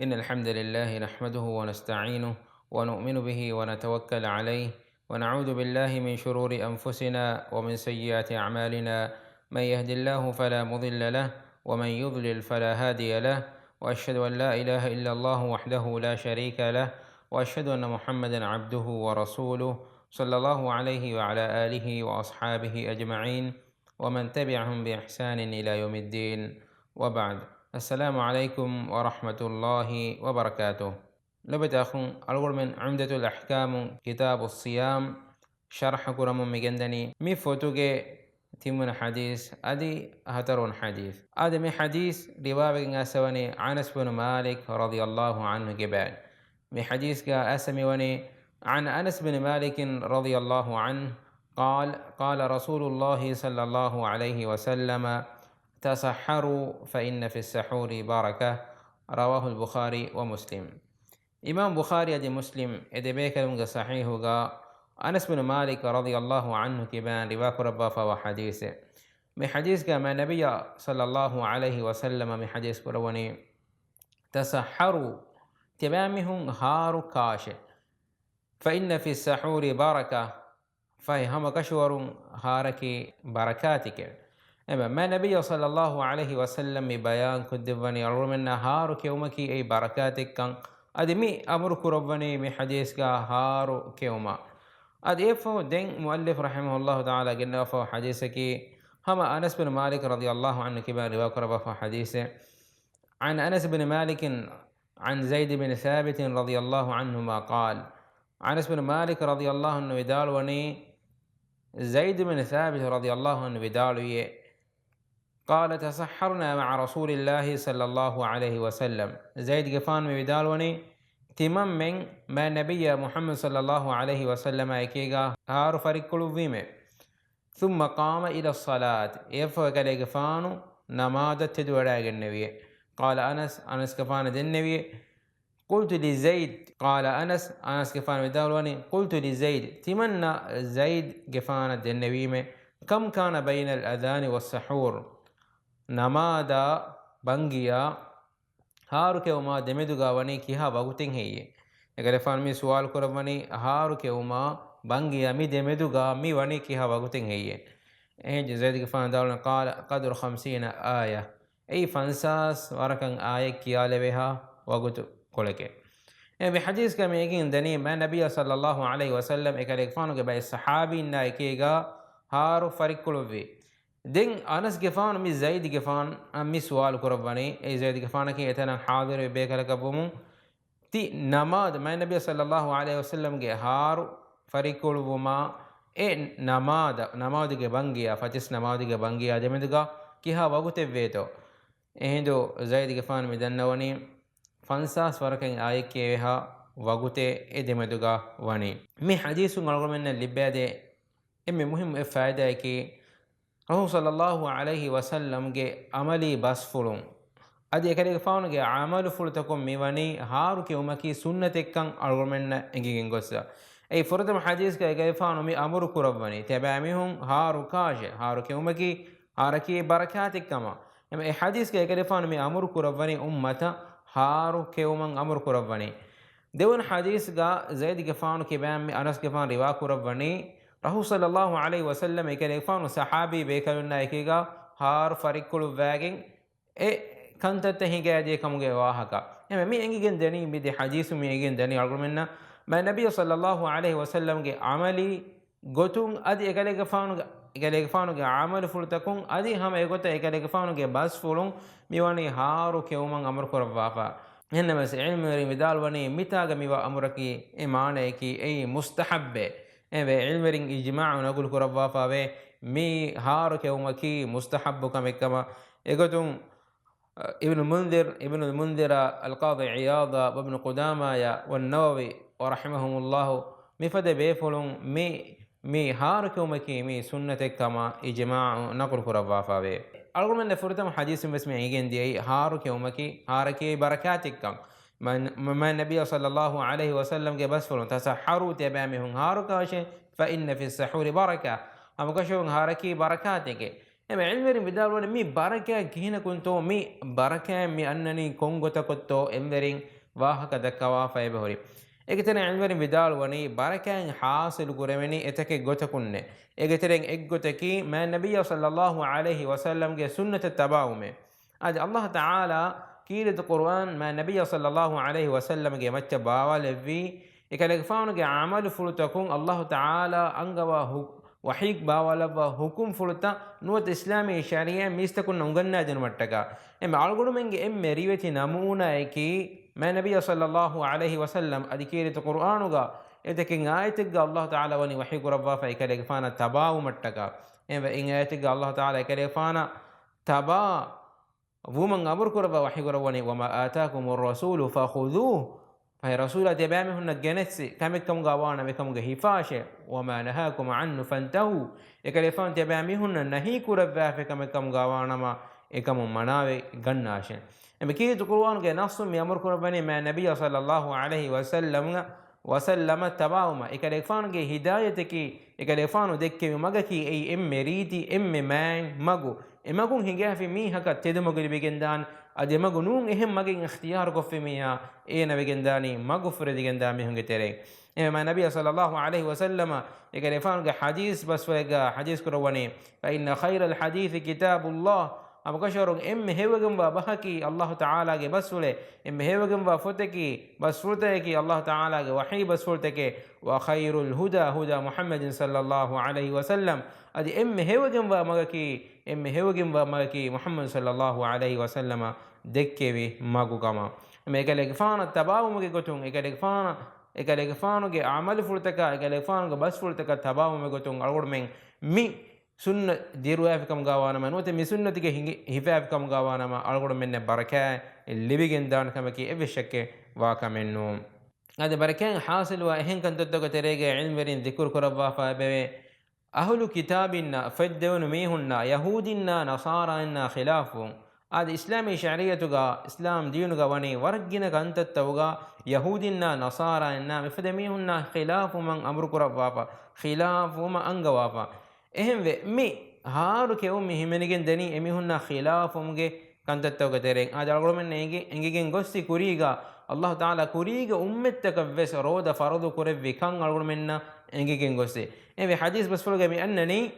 إن الحمد لله نحمده ونستعينه ونؤمن به ونتوكل عليه ونعوذ بالله من شرور أنفسنا ومن سيئات أعمالنا. من يهد الله فلا مضل له ومن يضلل فلا هادي له، وأشهد أن لا إله إلا الله وحده لا شريك له، وأشهد أن محمدا عبده ورسوله صلى الله عليه وعلى آله وأصحابه أجمعين ومن تبعهم بإحسان إلى يوم الدين، وبعد. السلام عليكم ورحمة الله وبركاته. لبت أخون الغر من عمدة الأحكام كتاب الصيام شرح كرم مجندني مي فوتوك تيمون حديث أدي هترون حديث أدي مي حديث رواية أسواني عنس بن مالك رضي الله عنه جبال. مي حديث أسمي وني عن أنس بن مالك رضي الله عنه قال رسول الله صلى الله عليه وسلم: تسحروا فإن في السحور بركة. رواه البخاري ومسلم. إمام بخاري أدي مسلم إدي بيكلم صحيح أنس بن مالك رضي الله عنه كبان رواك ربا فهو حديثه من حديث كما النبي صلى الله عليه وسلم من حديث كروني تسحروا تبامهم هارو كاشه فإن في السحور بركة فهي هم كشور هارك بركاتك. أما ما النبي صلى الله عليه وسلم بيان كدبني من هارك يومك أي بركاتك كان أدمي أمرك ربني من حديث هارو كيوما أديفو دين مؤلف رحمه الله تعالى قلنا فهو حديثك هم أنس بن مالك رضي الله عنه كبار رواك ربا حديثه عن أنس بن مالك عن زيد بن ثابت رضي الله عنهما قال: أنس بن مالك رضي الله عنه بدال وني زيد بن ثابت رضي الله عنه بدال قال: تسحرنا مع رسول الله صلى الله عليه وسلم. زيد قفان من بدال وني تمام من ما نبي محمد صلى الله عليه وسلم ايكيغا هار فريق كلوفيمه ثم قام إلى الصلاة يفوق قفانو نماذج تدوراغ النبي. قال أنس كفان النبي: قلت لزيد قال أنس كفان بدالوني قلت لزيد تمنى زيد كفان النبي كم كان بين الأذان والسحور نماذا بنجيا هارو كوما دمدوغا وني كيها وقتين هي اگر فان می سوال کروني هارو كوما بنجيا مي دمدوغا مي وني كيها وقتين هي ايه زيد كفان دالون قال قدر 50 آية اي فانساس وركن آية كيا لبها وقت كولك. يعني بحديث كم يجين دني ما النبي صلى الله عليه وسلم اكلك فانو كبا الصحابي نايكيغا هارو فريق كلوفي دين أنس جفان مي زيد جفان مي سوال كرباني أي زيد جفان كي يتنا حاضر بيكلك أبومو تي نماد ما النبي صلى الله عليه وسلم جه هارو فريق كلوفما إيه نماد جه بانجيا فتش نماد جه بانجيا دمدغا كيها وقت بيتو إهندو زيد جفان مدنوني فانساس وركن آية كيها وقت دمدغا واني مي حديث نقول من اللي إمي مهم إفادة كي رسول صلى الله عليه وسلم جه عملي بس فلون أدي كده فاون جه عمل فلتكم ميواني هارو كيومكي سنة كان أرغمنا إنجي إنغوسا أي فرد حديث كده فاون مي أمر كرباني تبعهم هارو كاجه هارو كيومكي هاركي بركات كما أما أي حديث كده فاون مي أمر كرباني أمتا هارو كيومن أمر كرباني دون حديث جا زيد جفان كبام أنس جفان روا كرباني رسول صلى الله عليه وسلم يكلفان صحابي بيكلنا يكيغا هار فريقل واجين كنت تهيغا دي كمغي واهكا مي انجين دني بدي حديث مي انجين دني argumenta ما النبي صلى الله عليه وسلم جي عملي غوتون ادي يكلفان عمل فلتكون ادي هم يغوت يكلفان جي بس فلون ميواني هارو كيومن امر كرفافا انما علم رمدال وني متاغ ميوا امركي ايمانيكي اي مستحبه علم إجماع نقول كربا فاوي مي هارك يومكي مستحب كما يقولون ابن المنذر القاضي عياض وابن قدامة والنووي ورحمهم الله مفد بيفلون مي هارك يومكي مي سنة كما إجماع نقول كربا فاوي أقول من فرتم حديث بس يجين دي هارك يومكي هاركي بركاتك كم ما النبي صلى الله عليه وسلم كي بس فلون تسحروا تبامهم هاركاش فإن في السحور بركة أما كشون هاركي بركاتك أما علم بدال ولا مي بركة كهنا كنتو مي بركة مي أنني كونغو تكتو إمبرين ವಾಹಕ ದಕ್ಕವಾ ಫೈಬಹರಿ ಎಗತನೆ ಅನ್ವರಿ ವಿದಾಲ್ ವನಿ ಬರಕನ್ ಹಾಸಿಲು ಗುರೆವೆನಿ ಎತಕೆ ಗೊತಕುನ್ನೆ ಎಗತರೆನ್ ಎಗ್ಗೊತಕಿ ಮಾ ನಬಿಯ ಸಲ್ಲಲ್ಲಾಹು ಅಲೈಹಿ ವಸಲ್ಲಂ ಗೆ ಸುನ್ನತ ತಬಾವುಮೆ ಅದ ಅಲ್ಲಾಹ್ ತಆಲಾ ಕೀರಿದ ಕುರ್ಆನ್ ಮಾ ನಬಿಯ ಸಲ್ಲಲ್ಲಾಹು ಅಲೈಹಿ ವಸಲ್ಲಂ ಗೆ ಮಚ್ಚ ಬಾವಲೆವ್ವಿ ekale faanu ge amalu fulutakun Allah Taala angawa wahik bawalava hukum fuluta nuwat islami sharia mistakun unganna janmattaka em algodu menge em meriveti namuna eki ma nabiy sallallahu alaihi wasallam adikiri qur'anuga edekin ayatigga Allah Taala wani wahik rabba fa ekale faana tabawu mattaka em in ayatigga Allah Taala ekale faana taba wuman amur kuraba wahik rawani wama ataakumur rasulu fakhudhuhu فهي رسولة تبامه النجنتس كمكم غوانا بكم غهفاشة وما نهاكم عنه فانتهوا يكلفان تبامه النهيك رباه كمكم غوانا ما إكم مناوي غناشة بكيت القرآن كنص يأمركم ربنا مع النبي صلى الله عليه وسلم تباهما إكلفان هدايتك إكلفان دك مغكي أي ريتي مان مغو إمغون هنجاه في ميهك تدمغ بيجندان ademagu nun ehem magin ikhtiyar goffemiya ena vegendani magufre digendami hunge tere ema nabiy sallallahu alaihi wasallam egere fan ga hadith bas wega hadith kurawani fa inna khayral hadith kitabullah abukasharun em hewegum wa bahaki Allah taala ge basule em hewegum wa foteki basfuteki Allah taala ge wahi basfuteki wa khayrul huda huda muhammadin sallallahu alaihi wasallam adi em hewegum wa magaki em hewegum wa magaki muhammad sallallahu alaihi wasallam dekkevi magugama megalege faana tabawumuge gotun egalege faanuge amal furtaka egalege faanuge bas furtaka tabawumuge gotun algod men mi sunna diruafkam gawanama note mi sunnatige hifafkam gawanama algod menne baraka libigen dan kamaki eveshakke wa kamennu ade barakan hasil wa hen kan toddogo terege ilm verin dhikur korabwa fa beve ahlu kitabinna faddawnu mihunna yahudinna nasara khilafu ad islami shariatuga islam deenuga wani wargina kantattawga yahudinna nasara inna mifadamihunna khilafu man amru korabwa khilafu ma angawafa ehemve mi haaru kewmi himenigen deni emihunna khilafumge kantattawga tereng adalgolmen nege engegen gossi kuriga Allah Taala kuriga ummettaka ves roda faradu kurevvi kan algolmenna engegen gossi evi hadith basfulga mi annani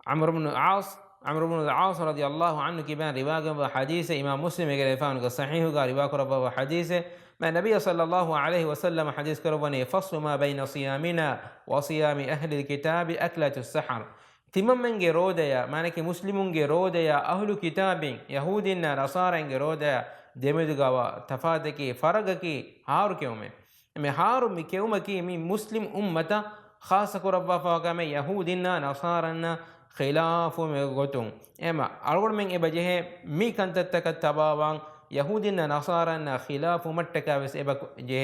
Amr ibn al-As radiyallahu anhu kiban riwaga wa hadith imam muslim ge refan ga sahih ga riwa koraba wa hadith ما النبي صلى الله عليه وسلم حديث كربني فصل ما بين صيامنا وصيام أهل الكتاب أكلة السحر تمام من جروديا مانك مسلمون جروديا أهل كتاب يهودنا نصارى جروديا دمدغوا تفادكي فرقكي هارو كيومه مي هارو مي كيومكي مي مسلم أمة خاصة كربا فاقام يهودنا نصارى خلاف مغتون اما أرغب من إبجه مي كانت تكتباوان ಯಹೂದಿನ ನಸಾರನ ಖಿಲಾಫು ಮಟ್ಟಕವೆಸ್ ಎಬ ಜೆ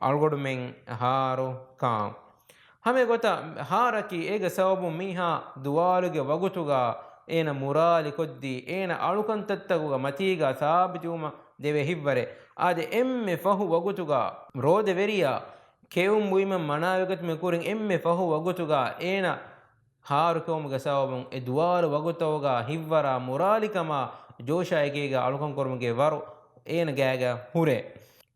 ಅಳ್ಗೊಡು ಮೆಂಗ್ ಹಾರು ಕಾಂ ಹಮೆ ಗೊತ್ತ ಹಾರಕಿ ಏಗ ಸವಬು ಮೀಹಾ ದುವಾಲುಗೆ ವಗುತುಗ ಏನ ಮುರಾಲಿ ಕೊದ್ದಿ ಏನ ಅಳುಕಂತತ್ತಗುಗ ಮತೀಗ ಸಾಬಿತುಮ ದೇವೆ ಹಿವ್ವರೆ ಆದೆ ಎಮ್ಮೆ ಫಹು ವಗುತುಗ ರೋದೆ ವೆರಿಯ ಕೆವುಂ ಮುಯಿಮ ಮನಾವೆಗತ್ ಮೆ ಕುರಿಂ ಎಮ್ಮೆ ಫಹು ವಗುತುಗ ಏನ ಹಾರು ಕೋಮುಗ ಸವಬು ಎ ದುವಾಲು ವಗುತವುಗ ಹಿವ್ವರ ಮುರಾಲಿಕಮ ಜೋಶಾಯಿಗೆ ಅಳುಕಂ ಕೊರ್ಮಗೆ ವರು ಏನ ಗ್ಯಾಗ ಹುರೆ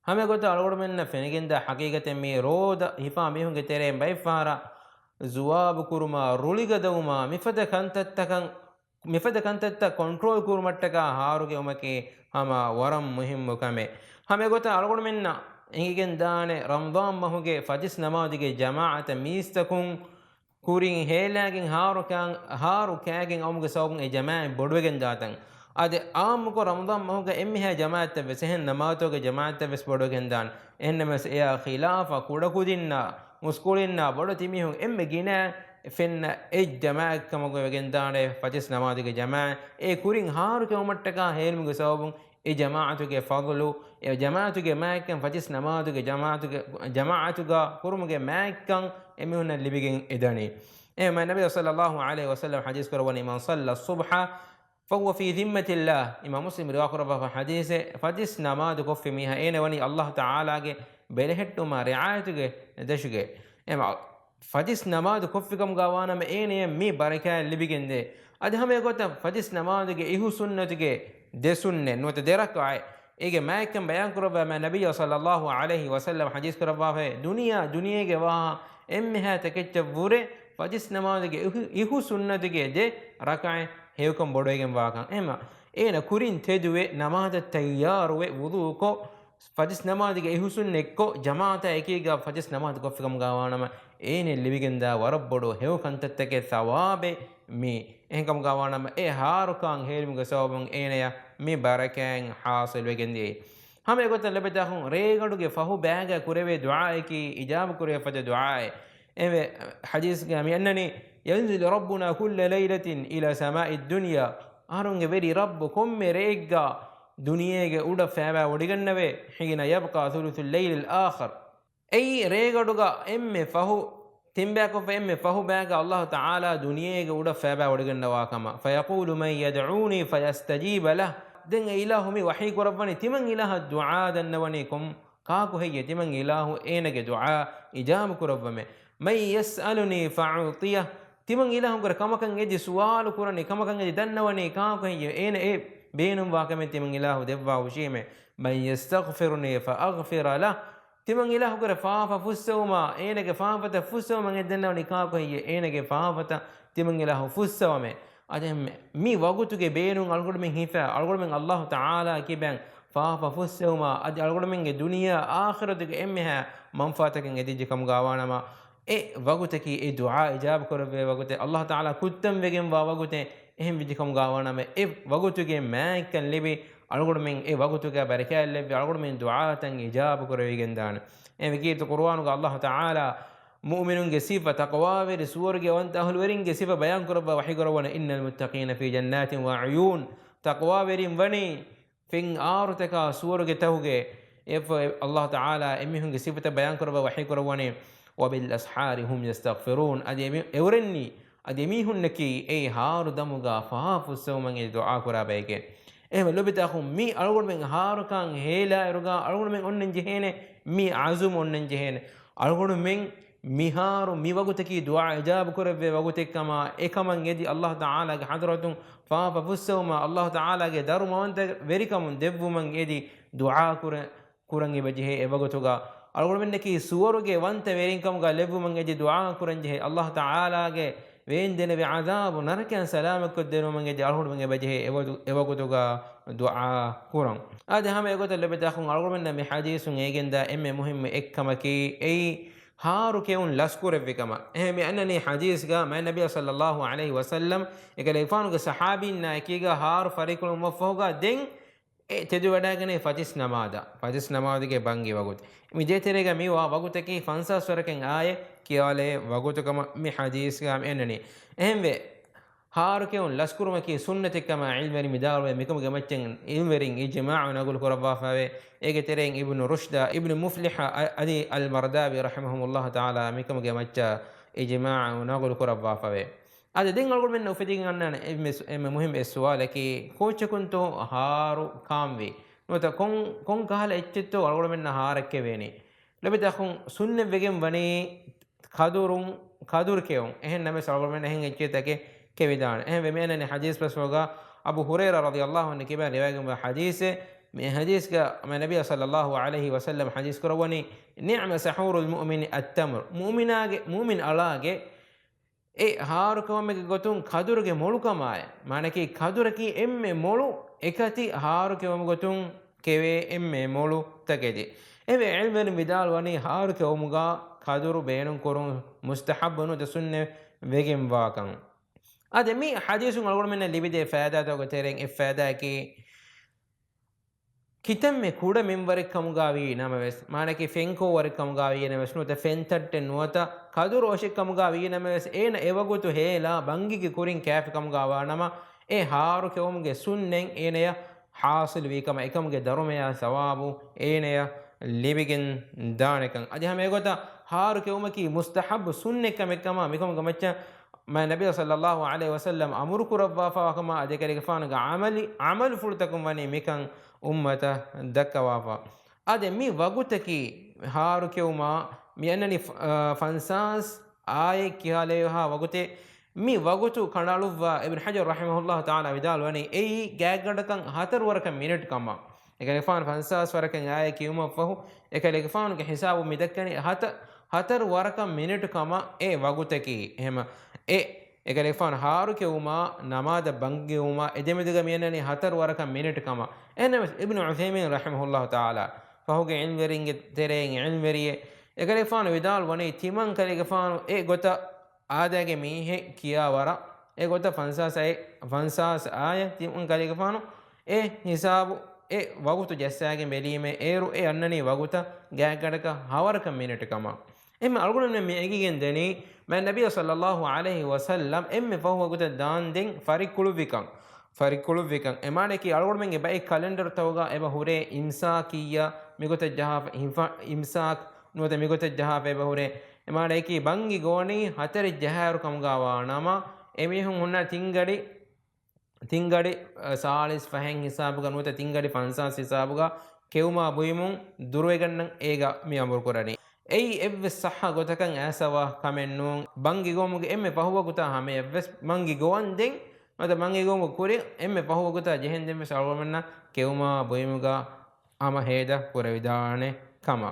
ಹಮೆ ಗೊತ್ತ ಅಳಗಡ ಮೆನ್ನ ಫೆನಿಗಿಂದ ಹಕೀಗತೆ ಮೀ ರೋದ ಹಿಫಾ ಮಿಹುಂಗೆ ತೆರೆ ಬೈಫಾರ ಜುವಾಬ್ ಕುರುಮ ರುಳಿಗದವುಮ ಮಿಫದ ಕಂತತ್ತ ಕಂಟ್ರೋಲ್ ಕುರುಮಟ್ಟಕ ಹಾರುಗೆ ಉಮಕೆ ಹಮ ವರಂ ಮುಹಿಮ್ಮು ಕಮೆ ಹಮೆ ಗೊತ್ತ ಅಳಗಡ ಮೆನ್ನ ಹಿಂಗಿಗೆನ್ ದಾನೆ ರಂಜಾನ್ ಮಹುಗೆ ಫಜಿಸ್ ನಮಾದಿಗೆ ಜಮಾಅತ ಮೀಸ್ತಕುಂ ಕುರಿಂ ಹೇಲಾಗಿನ್ ಹಾರು ಕ್ಯಾಗಿನ್ ಅಮುಗೆ ಸೌಬುಂ ಎ ಜಮಾ ಬೊಡ್ವೆಗೆನ್ ದಾತಂ ade amuko ramadan mahuga emmiha jamaat ves hen namatoge jamaat ves bodogen dan ennemes ya khilafa kuda kudinna muskulinna bodo timihun emme gina fenna e jamaat kamoge wegen dane fatis namadige jamaat e kurin haru kewmattaka helmuge sabun e jamaatuge fadlu e jamaatuge maakkan fatis namaatuge jamaatuga kurumuge maakkan emihun libigen edani e ma nabiy sallallahu alaihi wasallam hadith korwani man salla subha فهو في ذمة الله إمام مسلم رواق ربه حديثه فدس نماذ كف ميها أين وني الله تعالى بلهت ما رعايته دشجع إما فدس نماذ كف كم قوانا ما أين مي بركة اللي بيجنده أده هم يقول فدس نماذ إيه سنة ده سنة نوت درك عاي ege maikam bayan kuraba ma nabiyya sallallahu alaihi wasallam hadis kuraba fe duniyage wa emme ha takeccha vure fajis namazige ihu sunnatige de rakae hewkam bodoegen wakan ema ena kurin teduwe namaz tayyaruwe wudu ko fajis namadige ihu sunnekko jamaata ekiga fajis namaz gofikam gawanama ene libigenda warabbodo hewkantattake sawabe mi ehkam gawanama e harukan helmuga sawabun eneya mi barakan hasil wegendi hame gotan lebeta hun regaduge fahu baga kureve duaa ki ijab kureve faj duaa eve hadis ga mi annani yanzil rabbuna kull laylatin ila samai dunya arunge veri rabbu komme regga duniyege uda faba odigannave hina yabqa thuluthul layl al akhir ay regaduga emme fahu timbako fe emme fahu baga Allah taala duniyege uda faba odigannawa kama fayaqulu man yad'uni fayastajiba lah den ilahu mi wahi korabani timan ilaha du'a dannawanikum kaaku heyye timan ilahu enage du'a ijab korabame man yas'aluni fa'utiyah timan ilahu kor kamakan eji suwalu kurani kamakan eji dannawani kaaku heyye ene e beenum wakame timan ilahu devwa ushime man yastaghfiruni fa'aghfir lah timan ilahu kor faafa fussawma enage faafata fussawma ngedannawani kaaku heyye enage faafata timan ilahu fussawame adem mi wagutuge beenun algolmen hifa algolmen Allah taala kiben faafa fussawma adi algolmen ge duniya akhiratuge emmeha manfaataken edije kam gawanama e waguteki e du'a ijab korbe wagute Allah taala kuttam wegen wa wagute ehem vidikam gawanama e wagutuge maakan libi algolmen e wagutuge barakal libi algolmen du'a tan ijab korwegen dan e wigirtu qur'anu ga Allah taala mu'minunge sifa taqwaweri suwarge wanta ahulweringe sifa bayan kuraba wahi kurawana innal muttaqina fi jannatin wa uyun taqwawerin wani fin arutaka suwarge tahuge if Allah taala emihunge sifata bayan kuraba wahi kurawani wa bil ashari hum yastaghfirun adi evrenni adi mihunnaki e haru damuga fahafu sawmange du'a kurabeke ehme lobita khum mi algol men harukan hela eruga algol men onnen jehene mi azum onnen jehene algol men miharu mi waguteki du'a ijab kurave wagutekama ekaman edi Allah taala ge hadratun faafa fussawma Allah taala ge daruma wanta verikamun devvuman edi du'a kurange bajehe e wagutuga algol menneki suwaruge wanta verinkam ga levvuman edi du'a kuranje Allah taala ge wendene be azabu narakan salamak kodeno man edi algol men bajehe e wagutuga du'a kuran ade hame goto lebeta khun algol men mi hadisun egenda emme muhim ekkamaki ei هارو كيون لاسكور فيكما هم أنني حديث جا مع النبي صلى الله عليه وسلم يقولون كصحابي نايكيجا هار فريق المفوجا دين تدو وداعني فاتيس نمادا के बंगी वगुत मुझे तेरे का मिवा वगुत की फंसा स्वर के आये कियाले वगुत का मी हदीस का एननी अहम वे हार के उन लस्कुर में की सुन्नत कमा इल्म मेरी मिदार में मिकम के मच्चें इल्म मेरिंग इजमाअ नगुल कुरबा फावे एक तेरेंग इब्न रुश्दा इब्न मुफ्लिह अदी अल मरदावी रहमहुल्लाह ताला मिकम के मच्चा इजमाअ नगुल कुरबा फावे هذا دين أقول منه في دين أننا مهم السؤال كي كوتش كنتو هارو كامبي نوتا كون كهلا اتشتو أقول منه هارك كبيني لبدا خون سنة بيجم بني خادور كيون إهن نمس أقول منه هن اتشتا كبيدان إهن بمعنى حديث بس وقا أبو هريرة رضي الله عنه كبار رواية حديثه من حديث من النبي صلى الله عليه وسلم حديث كرواني نعم سحور المؤمن التمر مؤمن ألاقي e harukamege gotun kadurge molukamaye manaki kaduraki emme molu ekati harukewam gotun keve emme molu tagedi eve ilmen vidal wani harukewamuga kaduru beenun korun mustahabbunu de sunne vegen wakan ade mi hadisun algol men libide faida to gotereng e faida ki kitemme kuda memware kamugawi namaves manaki fenko ware kamugawi namaves nuta fentatte nuata kadur oshik kamugawi namaves ena ewagutu hela bangige kurin kaf kamugawa nama e haru kewumge sunnen eneya hasil wi kama ekamge darumeya sawabu eneya libigen danekan adi hame gota haru kewumaki mustahab sunne kama mikom gamacha ما النبي صلى الله عليه وسلم أمرك ربا فاكما أذكر كفان عمل فرتكم وني مكان أمته دكا وافا أده مي وقتكي هارو كيوما ميانني فانساس آي كياليها وقتي مي وقتو كنالوفا ابن حجر رحمه الله تعالى بدال وني أي جاكردكان هاتر وركم مينت كما ekalefaanu fansas warakan aya kiyuma fahu ekalefaanu ge hisabu midakkani hatar warakam minute kama e wagutaki ehma e ekalefaanu haru kewuma namada bangewuma edemediga miyenani hatar warakam minute kama enna ibn uthaymin rahimahullah taala fahuge ilmeringe tereng ilmeriye ekalefaanu vidal wani timan kalefaanu e gota aadage mihe kiya wara e gota fansas aya timan kalefaanu e hisabu e wagutu jessaage melime eru e annani waguta gaagadaka hawaraka minute kama emme algunne me egigen deni man nabiy sallallahu alaihi wasallam emme fahu waguta dan den farikulu vikan emane ki algunne ge bay calendar tawga eba hure imsakiya migota jaha imsak nuwata migota jaha eba hure emane ki bangi goni hatari jaharu kamgawa nama emihun hunna ತಿಂಗಡಿ ಸಾಲಿಸ್ ಫಹೆಂಗ್ ಹಿಸಾಬುಗ ನೂತ ತಿಂಗಡಿ ಫನ್ಸಾಸ್ ಹಿಸಾಬುಗ ಕೆವುಮಾ ಬುಯಿಮುಂ ದುರ್ವೆಗಣ್ಣಂ ಏಗ ಮಿ ಅಮುರ್ ಕುರನಿ ei evves sahha gotakan asawa kamennun bangi gomuge emme pahuwa guta hame evves mangi gowan den mata mangi gomu kuri emme pahuwa guta jehen den mes alwamenna keuma boimuga ama heda kuravidane kama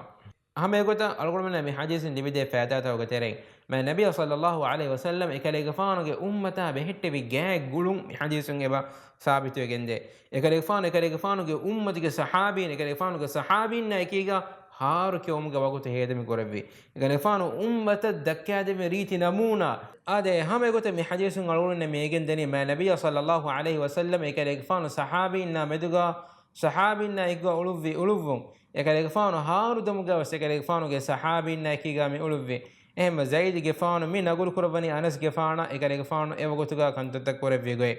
hame gota algolmenna mi hadisin divide faida taw gatereng ma nabiy sallallahu alaihi wasallam ekale gafanuge ummata behitte bi gaag gulum mi hadisun eba sabitu egende ekale gafanuge ummatige sahabin ekale gafanuge sahabin na ekiga haru ke umga wagutu hedemi gorevi ganefanu ummata dakkade me riti namuna ade hame gote mi hadisun algolne me egendeni ma nabiy sallallahu alaihi wasallam ekale gafanu sahabin na meduga sahabin na ekga uluvun ekale gafanu haru damuga ekale gafanu ge sahabin na ekiga mi uluvvi ehma zaid gafanu mi nagul kurvani anas gafana ekale gafanu ewagotuga kantatta korevi goy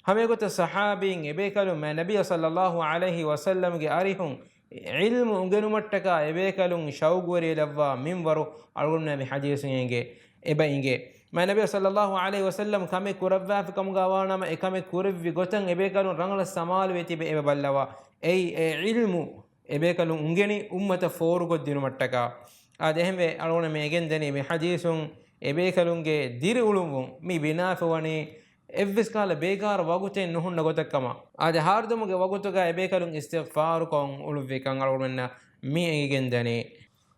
hame gote sahabin ebekalu ma nabiy sallallahu alaihi wasallam ge arihun ilmu ungenumattaka ebekalun shawgori lavva minwaru algunna bi hadisinge eba inge ma nabiy sallallahu alaihi wasallam kame kuravva fikam gawana ma ekame kurvi gotan ebekalun rangala samal veti be eba ballawa ei ilmu ebekalun ungeni ummata foru goddinumattaka adehme algunna me egen deni me hadisun ebekalunge diri ulumum mi binafwani evvis kala begar waguten nuhunna gotakkama ade hardumuge wagutuga ebekalun istighfar kon uluvvi kan almenna mi egendani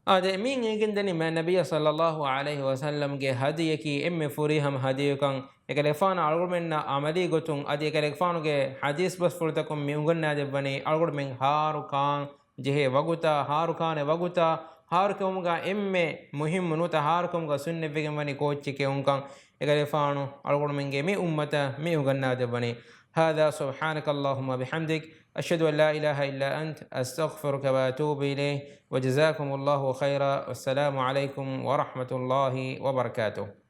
ade min egendani ma nabiy sallallahu alaihi wasallam ge hadiyaki emme furiham hadiyukan ekalefana almenna amali gotun ade ekalefanu ge hadis bas furtakum mi unganna debani almen haru kan jehe waguta haru kane waguta harukumga emme muhim nuta harukumga sunne vegemani kochike unkan egalefanu algormenge mi ummata mi uganna debani هذا سبحانك اللهم بحمدك أشهد أن لا إله إلا أنت أستغفرك وأتوب إليه وجزاكم الله خيرا والسلام عليكم ورحمة الله وبركاته